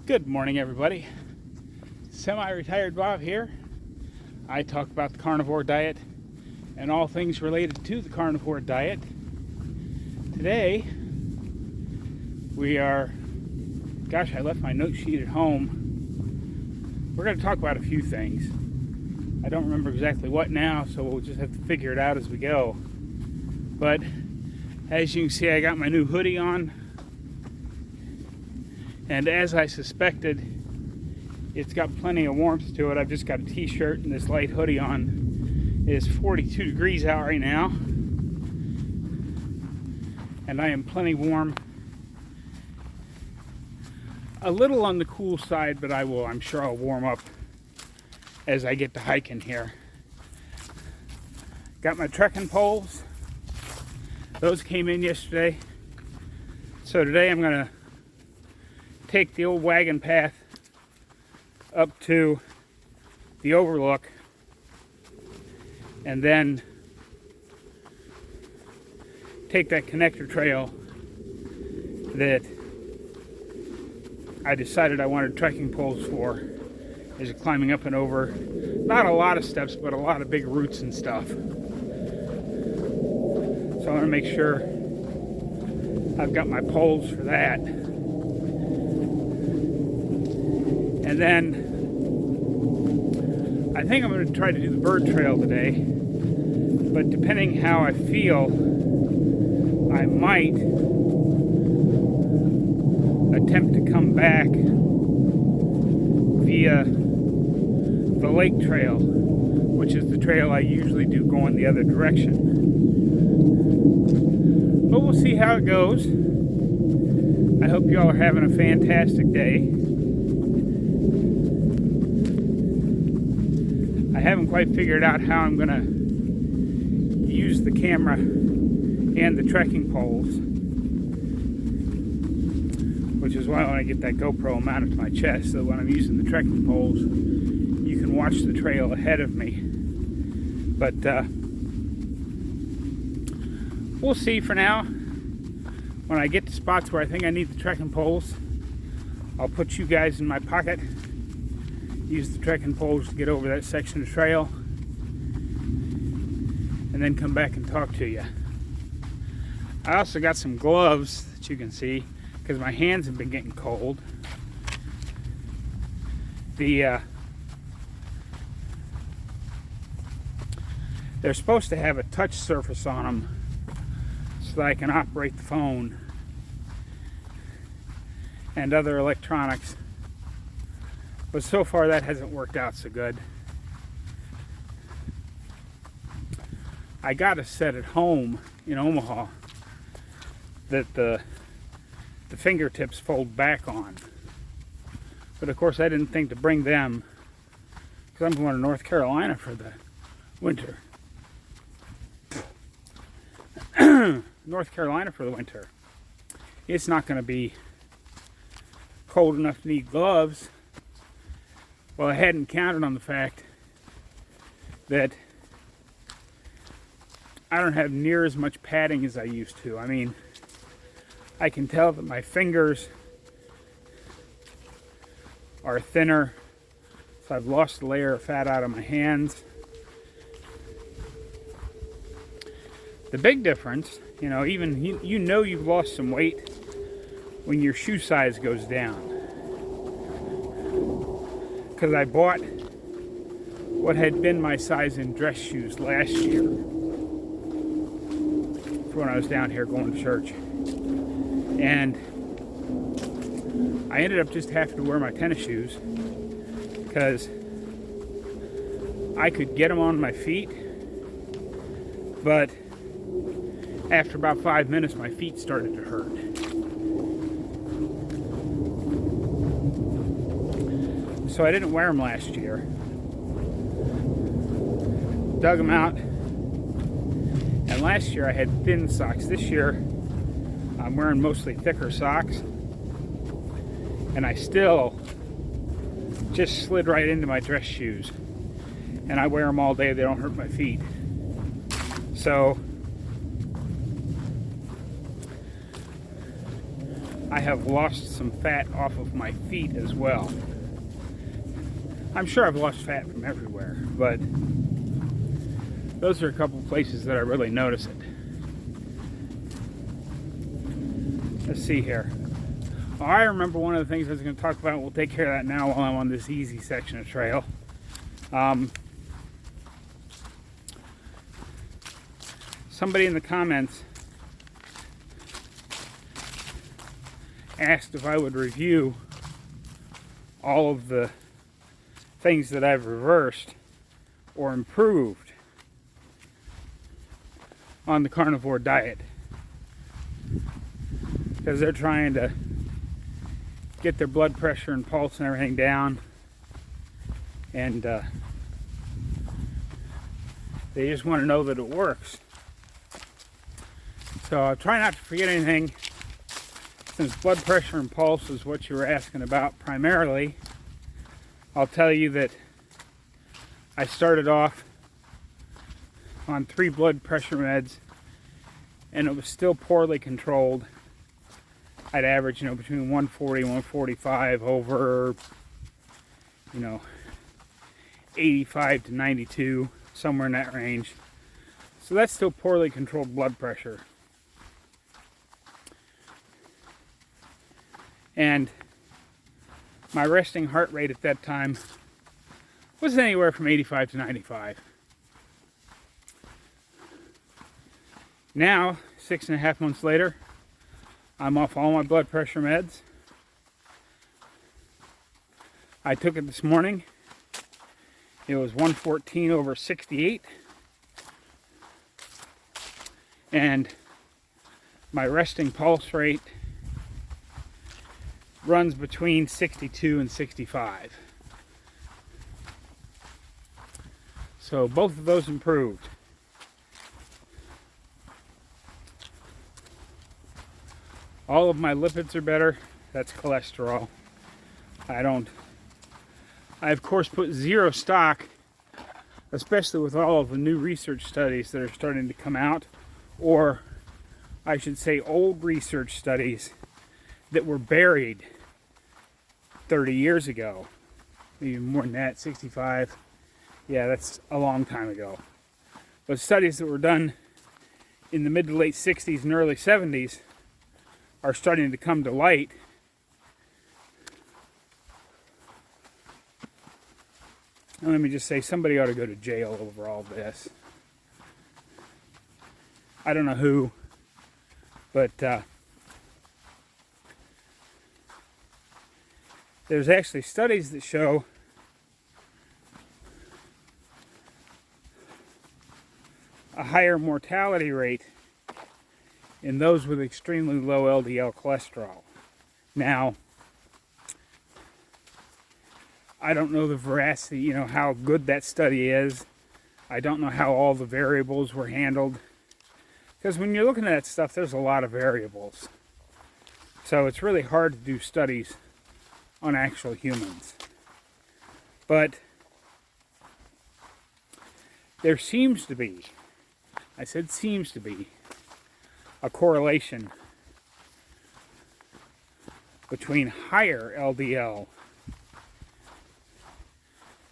Good morning, everybody. Semi-retired Bob here. I talk about the carnivore diet and all things related to the carnivore diet. Today, I left my note sheet at home. We're going to talk about a few things. I don't remember exactly what now, so we'll just have to figure it out as we go. But as you can see, I got my new hoodie on. And as I suspected, it's got plenty of warmth to it. I've just got a t-shirt and this light hoodie on. It is 42 degrees out right now. And I am plenty warm. A little on the cool side, but I'm sure I'll warm up as I get to hiking here. Got my trekking poles. Those came in yesterday. So today I'm gonna take the old wagon path up to the overlook and then take that connector trail that I decided I wanted trekking poles for, is climbing up and over not a lot of steps but a lot of big roots and stuff. So I want to make sure I've got my poles for that. And then I think I'm going to try to do the bird trail today, but depending how I feel, I might attempt to come back via the lake trail, which is the trail I usually do going the other direction. But we'll see how it goes. I hope y'all are having a fantastic day. I haven't quite figured out how I'm going to use the camera and the trekking poles, which is why I want to get that GoPro mounted to my chest so that when I'm using the trekking poles, you can watch the trail ahead of me. But we'll see for now. When I get to spots where I think I need the trekking poles, I'll put you guys in my pocket. Use the trekking poles to get over that section of trail and then come back and talk to you. I also got some gloves that you can see because my hands have been getting cold. They're supposed to have a touch surface on them so that I can operate the phone and other electronics. But so far that hasn't worked out so good. I got a set at home in Omaha that the fingertips fold back on. But of course I didn't think to bring them because I'm going to North Carolina for the winter. North Carolina for the winter. It's not going to be cold enough to need gloves. Well, I hadn't counted on the fact that I don't have near as much padding as I used to. I mean, I can tell that my fingers are thinner, so I've lost a layer of fat out of my hands. The big difference, even you've lost some weight when your shoe size goes down. Because I bought what had been my size in dress shoes last year for when I was down here going to church. And I ended up just having to wear my tennis shoes because I could get them on my feet, but after about 5 minutes my feet started to hurt. So I didn't wear them last year. Dug them out. And last year I had thin socks. This year I'm wearing mostly thicker socks. And I still just slid right into my dress shoes. And I wear them all day. They don't hurt my feet. So I have lost some fat off of my feet as well. I'm sure I've lost fat from everywhere, but those are a couple places that I really notice it. Let's see here. Oh, I remember one of the things I was going to talk about. We'll take care of that now while I'm on this easy section of trail. Somebody in the comments asked if I would review all of the things that I've reversed or improved on the carnivore diet, because they're trying to get their blood pressure and pulse and everything down, and they just want to know that it works. So I'll try not to forget anything, since blood pressure and pulse is what you were asking about primarily. I'll tell you that I started off on 3 blood pressure meds, and it was still poorly controlled. I'd average, between 140 and 145 over, 85 to 92, somewhere in that range. So that's still poorly controlled blood pressure. And my resting heart rate at that time was anywhere from 85 to 95. Now, 6.5 months later, I'm off all my blood pressure meds. I took it this morning. It was 114 over 68. And my resting pulse rate runs between 62 and 65. So both of those improved. All of my lipids are better. That's cholesterol. I of course put zero stock, especially with all of the new research studies that are starting to come out, or I should say old research studies that were buried 30 years ago. Maybe more than that, 65. Yeah, that's a long time ago. But studies that were done in the mid to late 60s and early 70s are starting to come to light. And let me just say, somebody ought to go to jail over all this. I don't know who, but there's actually studies that show a higher mortality rate in those with extremely low LDL cholesterol. Now, I don't know the veracity, how good that study is. I don't know how all the variables were handled. Because when you're looking at that stuff, there's a lot of variables. So it's really hard to do studies on actual humans. But there seems to be, I said seems to be, a correlation between higher LDL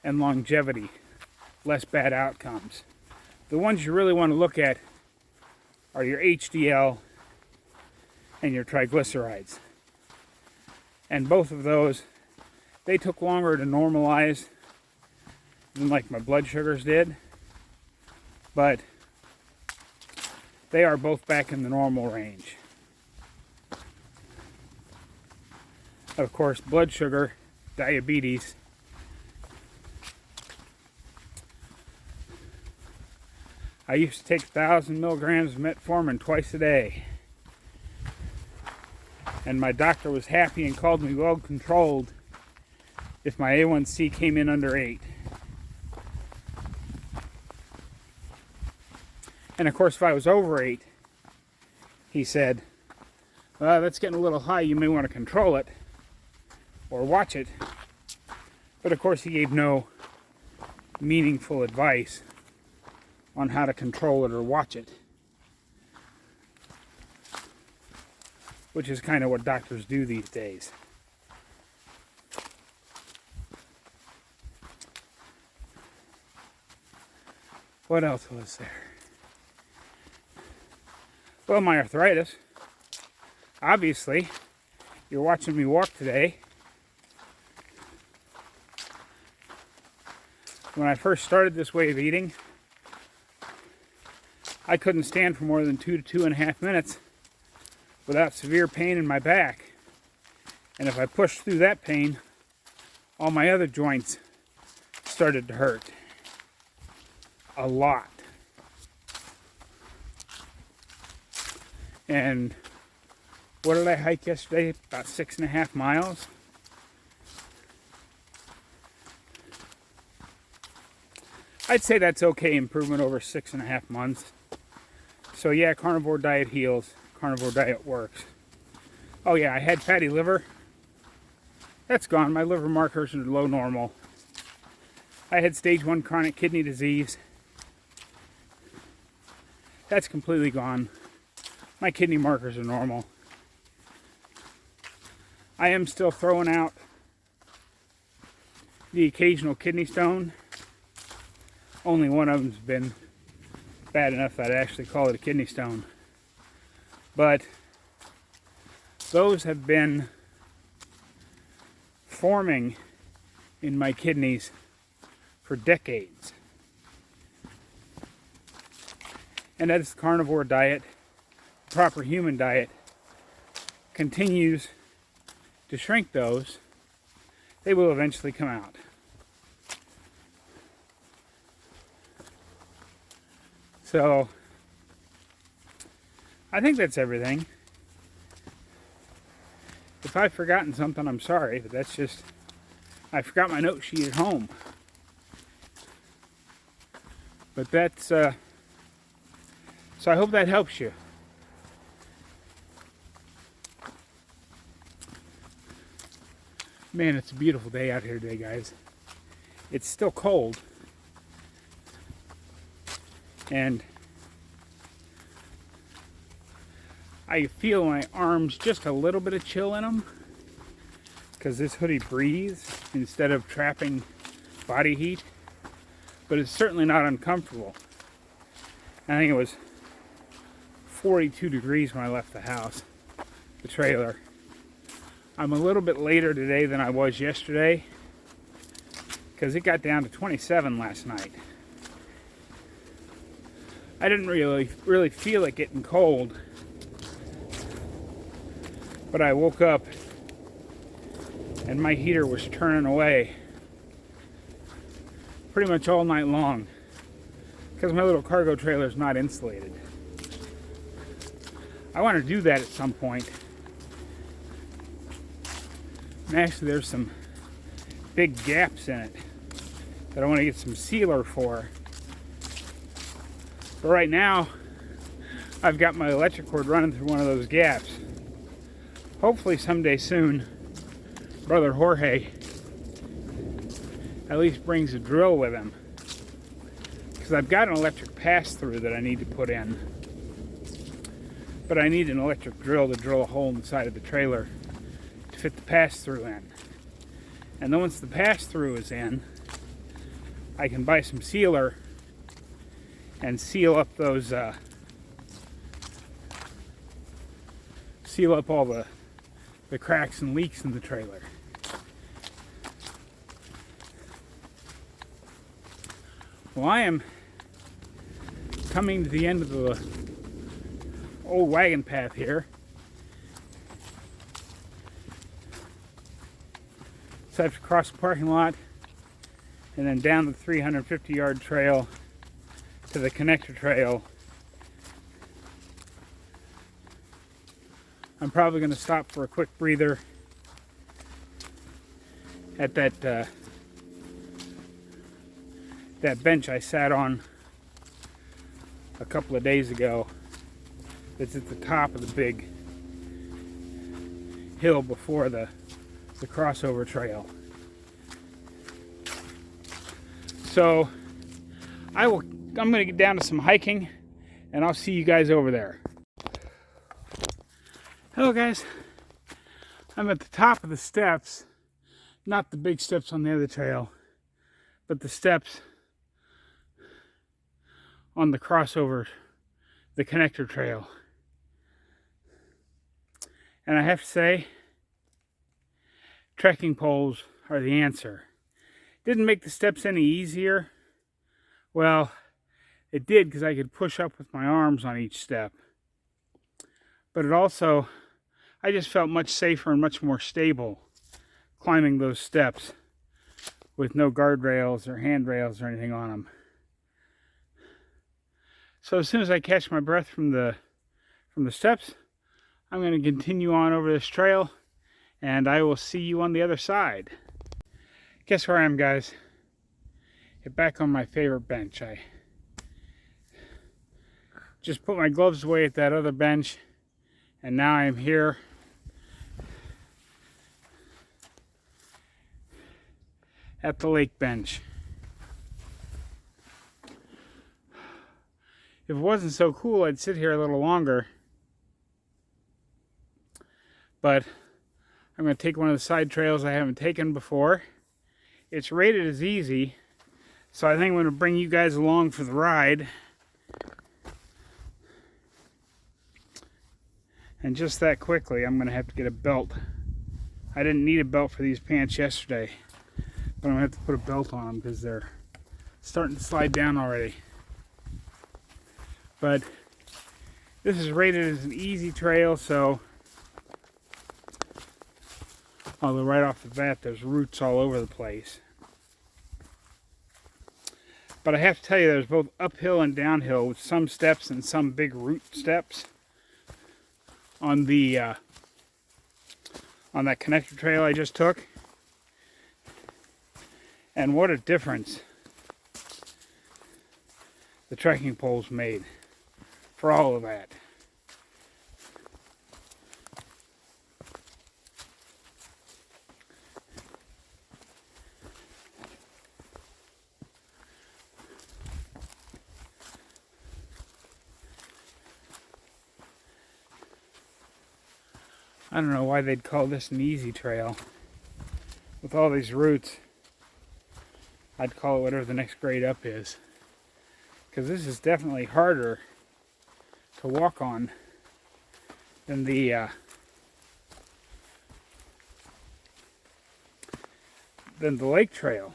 and longevity, less bad outcomes. The ones you really want to look at are your HDL and your triglycerides. And both of those, they took longer to normalize than like my blood sugars did, but they are both back in the normal range. Of course, blood sugar, diabetes, I used to take 1,000 milligrams of metformin twice a day. And my doctor was happy and called me well controlled if my A1C came in under 8. And of course, if I was over 8, he said, well, that's getting a little high, you may want to control it or watch it. But of course, he gave no meaningful advice on how to control it or watch it. which is kind of what doctors do these days. What else was there? Well, my arthritis. Obviously, you're watching me walk today. When I first started this way of eating, I couldn't stand for more than 2 to 2.5 minutes without severe pain in my back. And if I pushed through that pain, all my other joints started to hurt. A lot. And what did I hike yesterday? About 6.5 miles. I'd say that's okay improvement over 6.5 months. So yeah, Carnivore Diet heals. Carnivore Diet works. Oh yeah, I had fatty liver. That's gone. My liver markers are low normal. I had stage 1 chronic kidney disease. That's completely gone. My kidney markers are normal. I am still throwing out the occasional kidney stone. Only one of them's been bad enough that I'd actually call it a kidney stone. But those have been forming in my kidneys for decades. And as the carnivore diet, the proper human diet, continues to shrink those, they will eventually come out. So, I think that's everything. If I've forgotten something, I'm sorry, but that's just, I forgot my note sheet at home. But that's, so I hope that helps you. Man, it's a beautiful day out here today, guys. It's still cold. And I feel my arms just a little bit of chill in them because this hoodie breathes instead of trapping body heat. But it's certainly not uncomfortable. I think it was 42 degrees when I left the house, the trailer. I'm a little bit later today than I was yesterday because it got down to 27 last night. I didn't really feel it getting cold, but I woke up and my heater was turning away pretty much all night long because my little cargo trailer is not insulated. I want to do that at some point. And actually there's some big gaps in it that I want to get some sealer for. But right now, I've got my electric cord running through one of those gaps. Hopefully someday soon, Brother Jorge at least brings a drill with him. Because I've got an electric pass-through that I need to put in. But I need an electric drill to drill a hole in the side of the trailer to fit the pass-through in. And then once the pass-through is in, I can buy some sealer and seal up those, seal up all the cracks and leaks in the trailer. Well, I am coming to the end of the old wagon path here. So I have to cross the parking lot and then down the 350-yard trail to the connector trail. I'm probably going to stop for a quick breather at that bench I sat on a couple of days ago. It's at the top of the big hill before the crossover trail. So I'm going to get down to some hiking and I'll see you guys over there. Hello guys, I'm at the top of the steps, not the big steps on the other trail, but the steps on the crossover, the connector trail. And I have to say, trekking poles are the answer. Didn't make the steps any easier. Well, it did because I could push up with my arms on each step. But it also, I just felt much safer and much more stable climbing those steps with no guardrails or handrails or anything on them. So as soon as I catch my breath from the steps, I'm going to continue on over this trail, and I will see you on the other side. Guess where I am, guys? Get back on my favorite bench. I just put my gloves away at that other bench, and now I am here at the lake bench. If it wasn't so cool, I'd sit here a little longer. But I'm going to take one of the side trails I haven't taken before. It's rated as easy, so I think I'm going to bring you guys along for the ride. And just that quickly, I'm going to have to get a belt. I didn't need a belt for these pants yesterday, but I'm going to have to put a belt on them because they're starting to slide down already. But this is rated as an easy trail, so although right off the bat there's roots all over the place. But I have to tell you, there's both uphill and downhill with some steps and some big root steps on the on that connector trail I just took. And what a difference the trekking poles made for all of that. I don't know why they'd call this an easy trail. With all these roots, I'd call it whatever the next grade up is. Because this is definitely harder to walk on than the lake trail,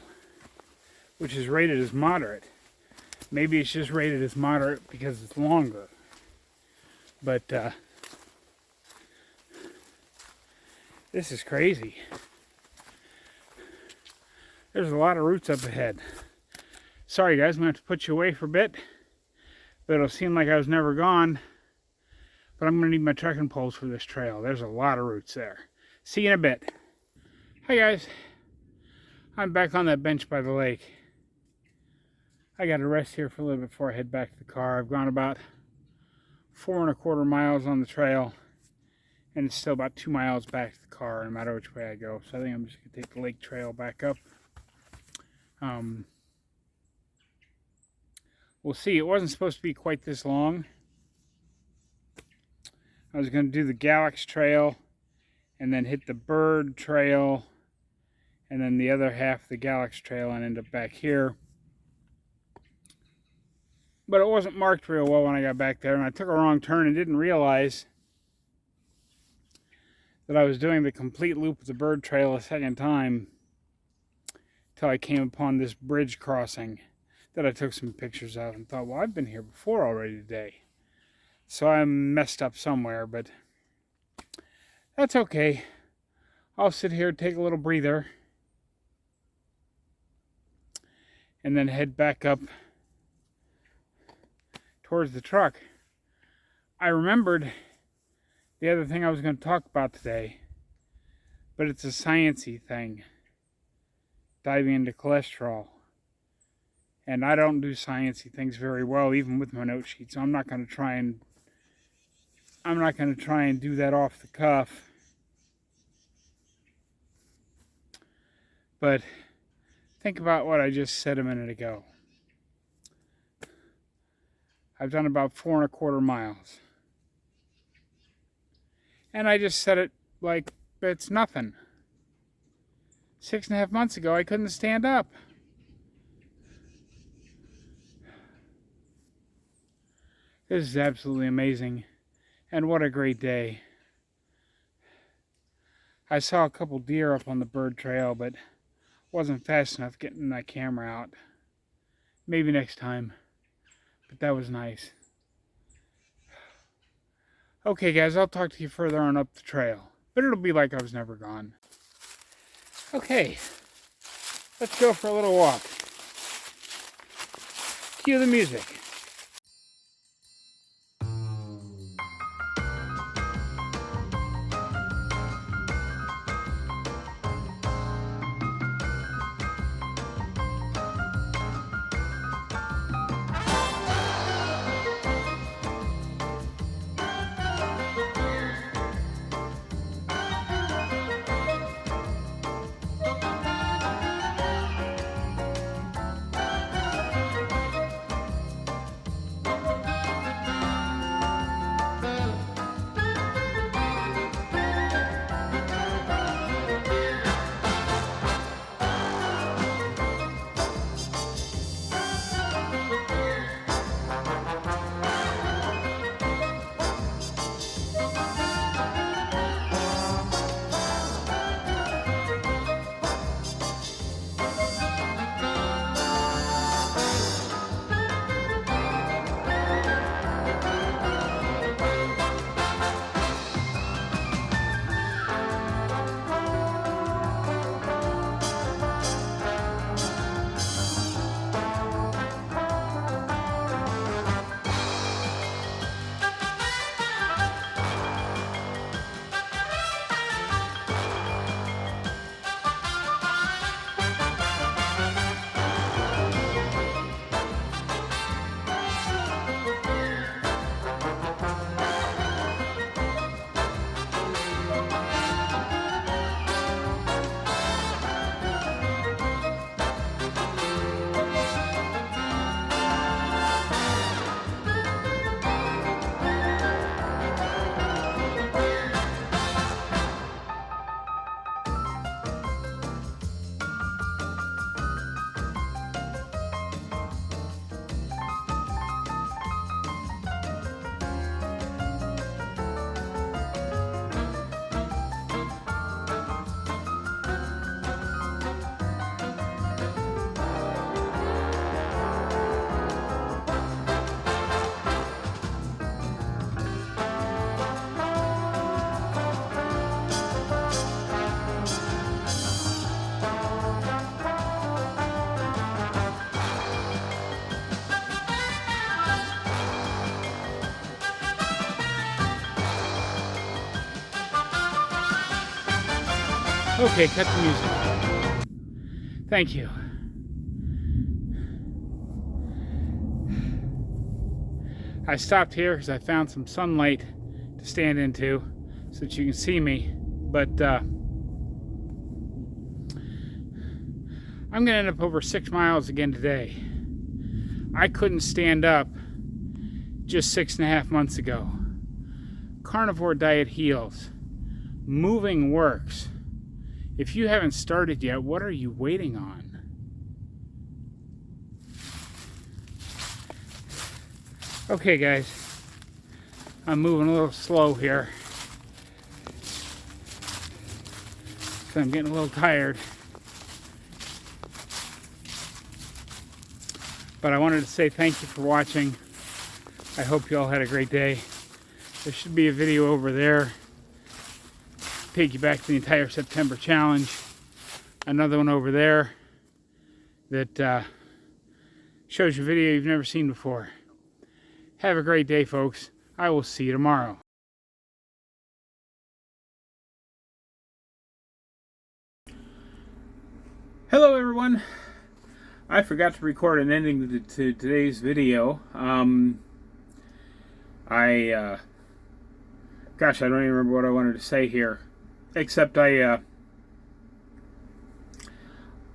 which is rated as moderate. Maybe it's just rated as moderate because it's longer. But this is crazy. There's a lot of roots up ahead. Sorry guys, I'm going to have to put you away for a bit. But it'll seem like I was never gone. But I'm going to need my trekking poles for this trail. There's a lot of roots there. See you in a bit. Hi guys. I'm back on that bench by the lake. I got to rest here for a little bit before I head back to the car. I've gone about 4¼ miles on the trail. And it's still about 2 miles back to the car, no matter which way I go. So I think I'm just going to take the lake trail back up. We'll see. It wasn't supposed to be quite this long. I was going to do the Galax Trail and then hit the Bird Trail and then the other half of the Galax Trail and end up back here. But it wasn't marked real well when I got back there, and I took a wrong turn and didn't realize that I was doing the complete loop of the Bird Trail a second time until I came upon this bridge crossing that I took some pictures of and thought, well, I've been here before already today. So I messed up somewhere, but that's okay. I'll sit here, take a little breather, and then head back up towards the truck. I remembered the other thing I was going to talk about today, but it's a science-y thing, diving into cholesterol. And I don't do science-y things very well, even with my note sheet, so I'm not going to try and do that off the cuff. But think about what I just said a minute ago. I've done about 4¼ miles. And I just said it like it's nothing. 6.5 months ago, I couldn't stand up. This is absolutely amazing. And what a great day. I saw a couple deer up on the bird trail, but wasn't fast enough getting my camera out. Maybe next time. But that was nice. Okay, guys, I'll talk to you further on up the trail. But it'll be like I was never gone. Okay, let's go for a little walk. Cue the music. Okay, cut the music. Thank you. I stopped here because I found some sunlight to stand into so that you can see me. But I'm going to end up over 6 miles again today. I couldn't stand up just 6.5 months ago. Carnivore Diet heals. Moving works. If you haven't started yet, what are you waiting on? Okay, guys. I'm moving a little slow here. So I'm getting a little tired. But I wanted to say thank you for watching. I hope you all had a great day. There should be a video over there. Take you back to the entire September challenge. Another one over there that shows you a video you've never seen before. Have a great day, folks. I will see you tomorrow. Hello, everyone. I forgot to record an ending to today's video. Gosh, I don't even remember what I wanted to say here. Except I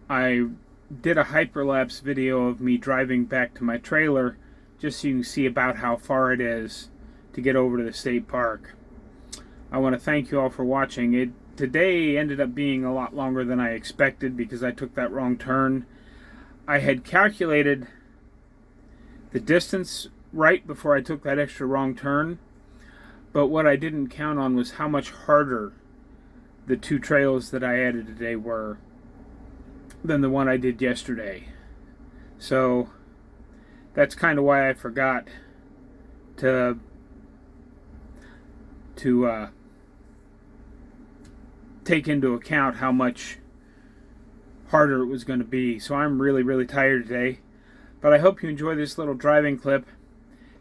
did a hyperlapse video of me driving back to my trailer just so you can see about how far it is to get over to the state park. I want to thank you all for watching. Today ended up being a lot longer than I expected because I took that wrong turn. I had calculated the distance right before I took that extra wrong turn, but what I didn't count on was how much harder the 2 trails that I added today were than the one I did yesterday. So that's kind of why I forgot to take into account how much harder it was going to be. So I'm really tired today, but I hope you enjoy this little driving clip.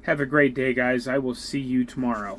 Have a great day, guys. I will see you tomorrow.